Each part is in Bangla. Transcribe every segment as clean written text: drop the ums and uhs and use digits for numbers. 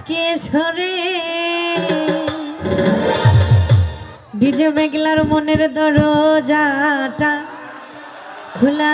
কেশরে ডিজে মেঘলার মনের দরজাটা খোলা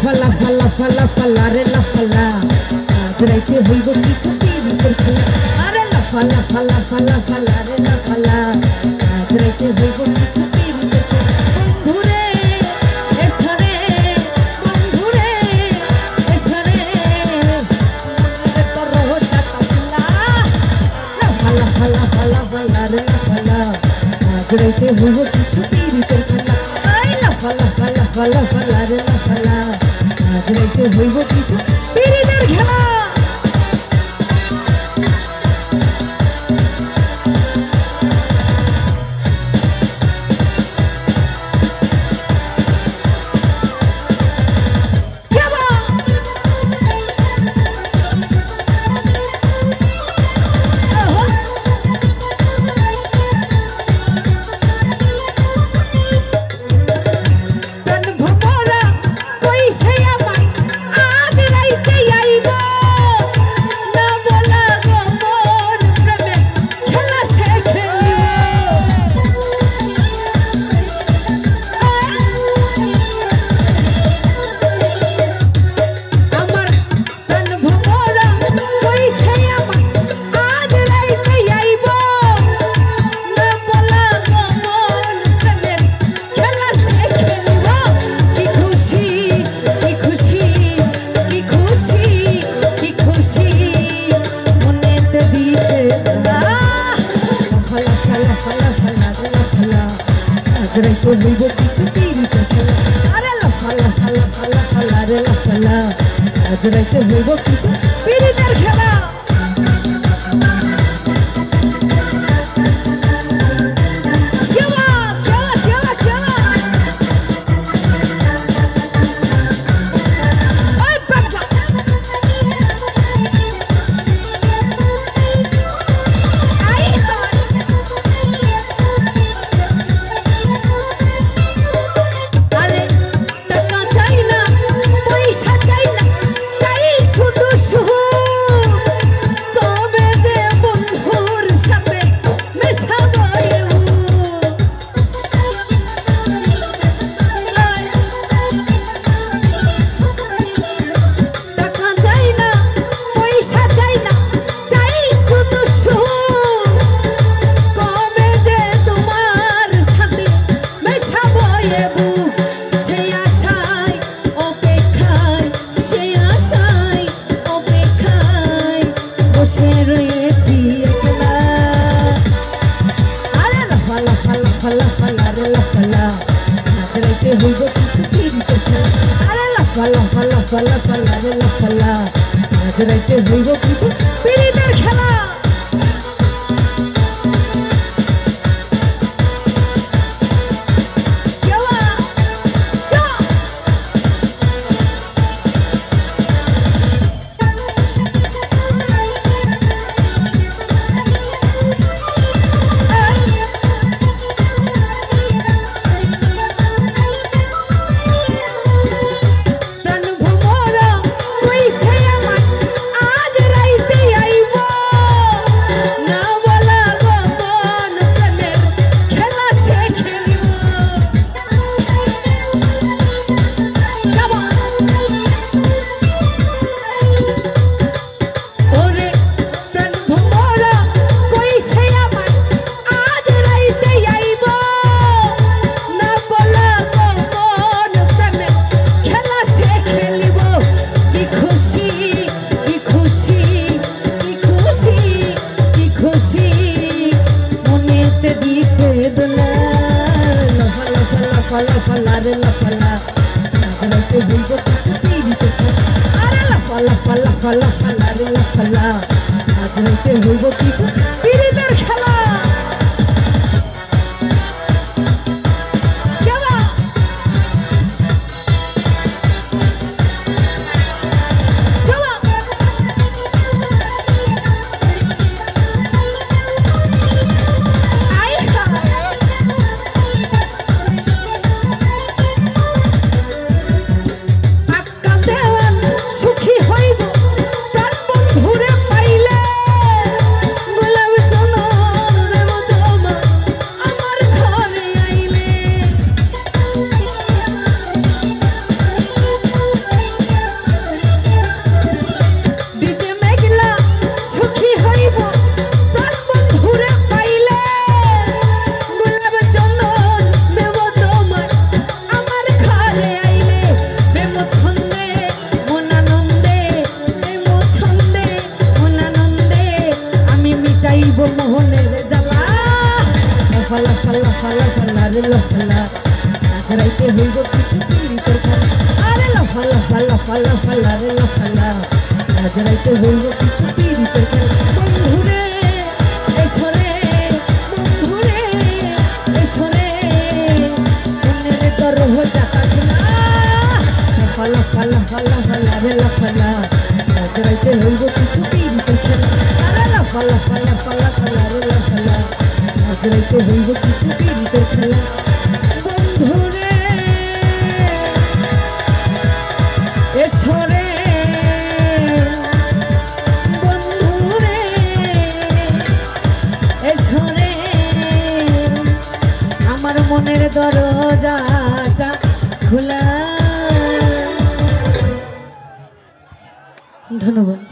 লাফালা ফালা ফালা ফালা রে লাফালা আজরাইতে হইব কিছু পিরিতের খেলা আরে লাফালা ফালা ফালা ফালা রে লাফালা আজরাইতে হইব কিছু পিরিতের খেলা বন্ধুরে এসরে বন্ধুরে এসরে মনের দরজাটা খোলা লাফালা ফালা ফালা ফালা রে লাফালা আজরাইতে হইব কিছু পিরিতের খেলা লাফালা ফালা ফালা ফালা রে লাফালা আজরাইতে হইব কিছু পিরিতের খেলা আজরাইতে হইব কিছু পিরিতের খেলা আরে লাফালা ফালা ফালা ফালা রে লাফালা আজরাইতে হইব কিছু পিরিতের খেলা হইব কিছু পিরিতের খেলা আরে লাফালা ফালা ফালা ফালা রে লাফালা আজরাইতে হইব কিছু পিরিতের খেলা লাফালা ফালা রে লাফালা রাইতে হইব কিছু পিড়িতে খেলা আরে লাফা লাফা লাফা লাফা লারে লাফা লা আজ রাইতে হইব কিছু পিড়িতের খেলা মোহনের জ্বালা ফালা ফালা ফালা ফালা রে লাফালা আজ রাইতে হইব কিছু পিড়িতের খেলা আরে লাফালা ফালা ফালা ফালা রে লাফালা আজ রাইতে হইব কিছু পিড়িতের খেলা বন্ধুরে এসরে বন্ধুরে এসরে মনের দরহ জাতা খোলা ফালা ফালা ফালা ফালা রে লাফালা আজ রাইতে হইব কিছু পিড়িতের খেলা আরে লাফালা ফালা ফালা ফালা রে লাফালা আজ রাইতে হইব কিছু পিড়িতের খেলা বন্ধুরে এসরে বন্ধুরে এসরে আমার মনের দরজাটা খোলা ধন্যবাদ।